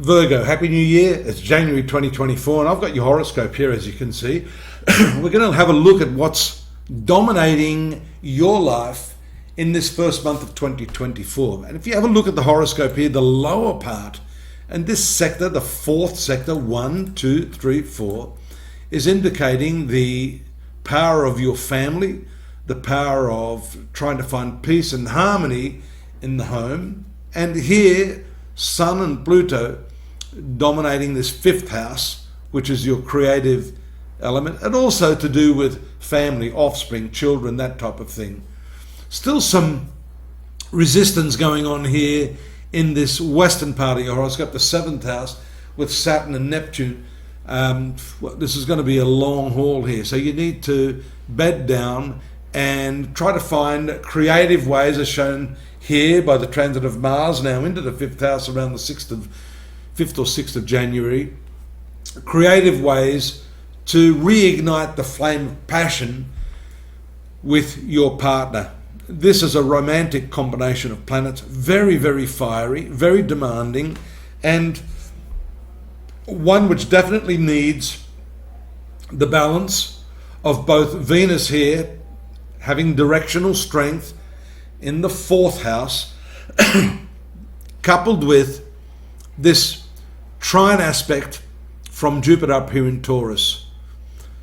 Virgo, Happy New Year. It's January 2024 and I've got your horoscope here, as you can see. We're going to have a look at what's dominating your life in this first month of 2024. And if you have a look at the horoscope here, the lower part, and this sector, the fourth sector, 1, 2, 3, 4, is indicating the power of your family, the power of trying to find peace and harmony in the home. And here, Sun and Pluto dominating this fifth house, which is your creative element, and also to do with family, offspring, children, that type of thing. Still some resistance going on here in this western part of your horoscope, the seventh house, with Saturn and Neptune. This is going to be a long haul here, so you need to bed down and try to find creative ways, as shown here by the transit of Mars now into the fifth house around the 5th or 6th of January. Creative ways to reignite the flame of passion with your partner. This is a romantic combination of planets, very, very fiery, very demanding, and one which definitely needs the balance of both Venus here having directional strength in the fourth house, coupled with this trine aspect from Jupiter up here in Taurus.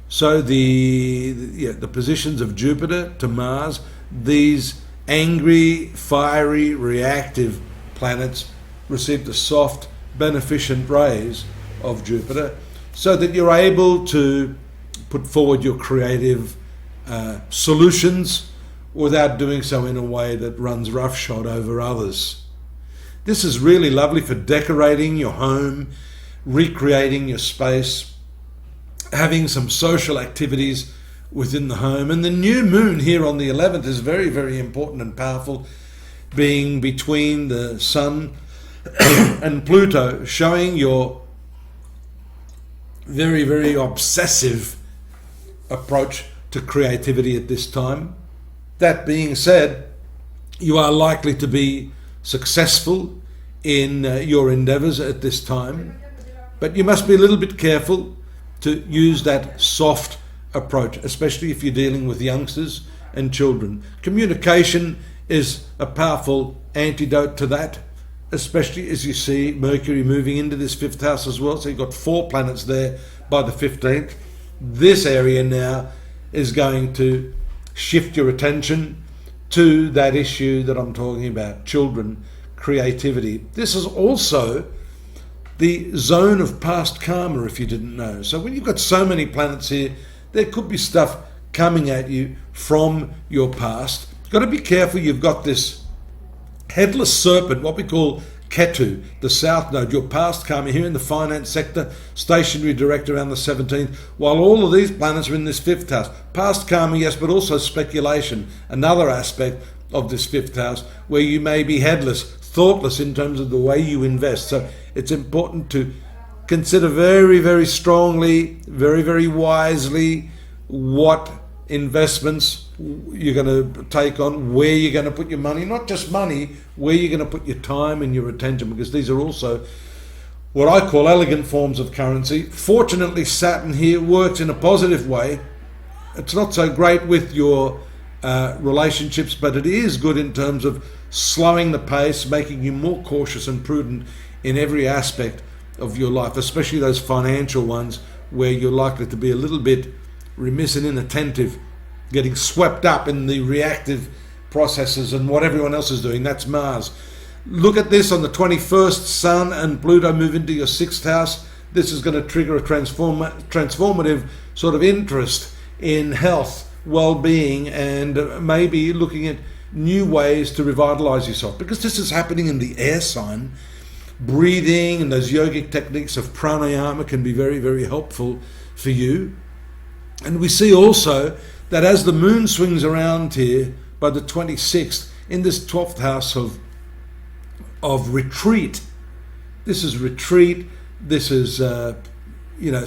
So the positions of Jupiter to Mars, these angry, fiery, reactive planets receive the soft, beneficent rays of Jupiter, so that you're able to put forward your creative solutions without doing so in a way that runs roughshod over others. This is really lovely for decorating your home, recreating your space, having some social activities within the home. And the new moon here on the 11th is very, very important and powerful, being between the Sun and Pluto, showing your very, very obsessive approach to creativity at this time. That being said, you are likely to be successful in your endeavours at this time, but you must be a little bit careful to use that soft approach, especially if you're dealing with youngsters and children. Communication is a powerful antidote to that, especially as you see Mercury moving into this fifth house as well. So you've got 4 planets there by the 15th. This area now is going to shift your attention to that issue that I'm talking about, children, creativity. This is also the zone of past karma, if you didn't know. So when you've got so many planets here, there could be stuff coming at you from your past. You've got to be careful. You've got this headless serpent, what we call Ketu, the south node, your past karma here in the finance sector, stationary direct around the 17th, while all of these planets are in this fifth house. Past karma, yes, but also speculation, another aspect of this fifth house, where you may be headless, thoughtless in terms of the way you invest. So it's important to consider very, very strongly, very, very wisely what investments you're going to take on, where you're going to put your money, not just money, where you're going to put your time and your attention, because these are also what I call elegant forms of currency. Fortunately, Saturn here works in a positive way. It's not so great with your relationships, but it is good in terms of slowing the pace, making you more cautious and prudent in every aspect of your life, especially those financial ones where you're likely to be a little bit remiss and inattentive, getting swept up in the reactive processes and what everyone else is doing. That's Mars. Look at this on the 21st, Sun and Pluto move into your 6th house. This is going to trigger a transformative sort of interest in health, well-being, and maybe looking at new ways to revitalize yourself, because this is happening in the air sign. Breathing and those yogic techniques of pranayama can be very, very helpful for you. And we see also that as the moon swings around here by the 26th in this 12th house of retreat, this is retreat, this is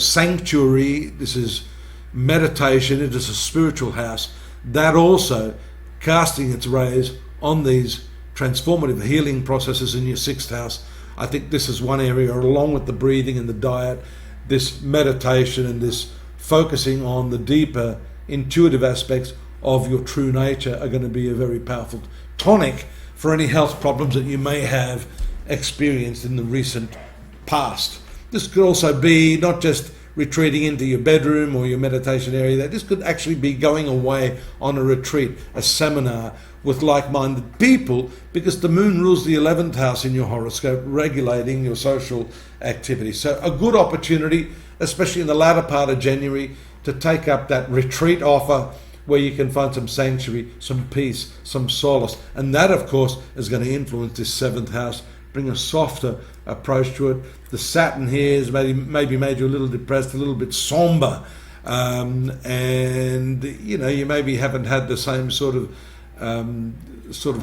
sanctuary, this is meditation, it is a spiritual house, that also casting its rays on these transformative healing processes in your 6th house. I think this is one area, along with the breathing and the diet, this meditation and this focusing on the deeper intuitive aspects of your true nature are going to be a very powerful tonic for any health problems that you may have experienced in the recent past. This could also be not just retreating into your bedroom or your meditation area. This could actually be going away on a retreat, a seminar with like-minded people, because the moon rules the 11th house in your horoscope, regulating your social activity. So a good opportunity, especially in the latter part of January, to take up that retreat offer where you can find some sanctuary, some peace, some solace. And that, of course, is going to influence this 7th house, bring a softer approach to it. The Saturn here has maybe made you a little depressed, a little bit somber, and you maybe haven't had the same sort of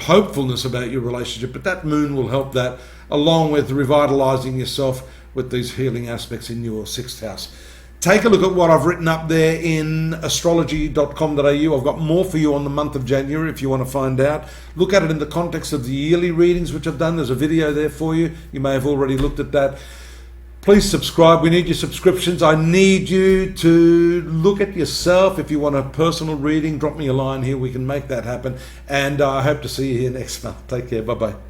hopefulness about your relationship, but that moon will help that, along with revitalizing yourself with these healing aspects in your 6th house. Take a look at what I've written up there in astrology.com.au. I've got more for you on the month of January if you want to find out. Look at it in the context of the yearly readings which I've done. There's a video there for you. You may have already looked at that. Please subscribe. We need your subscriptions. I need you to look at yourself. If you want a personal reading, drop me a line here. We can make that happen. And I hope to see you here next month. Take care. Bye-bye.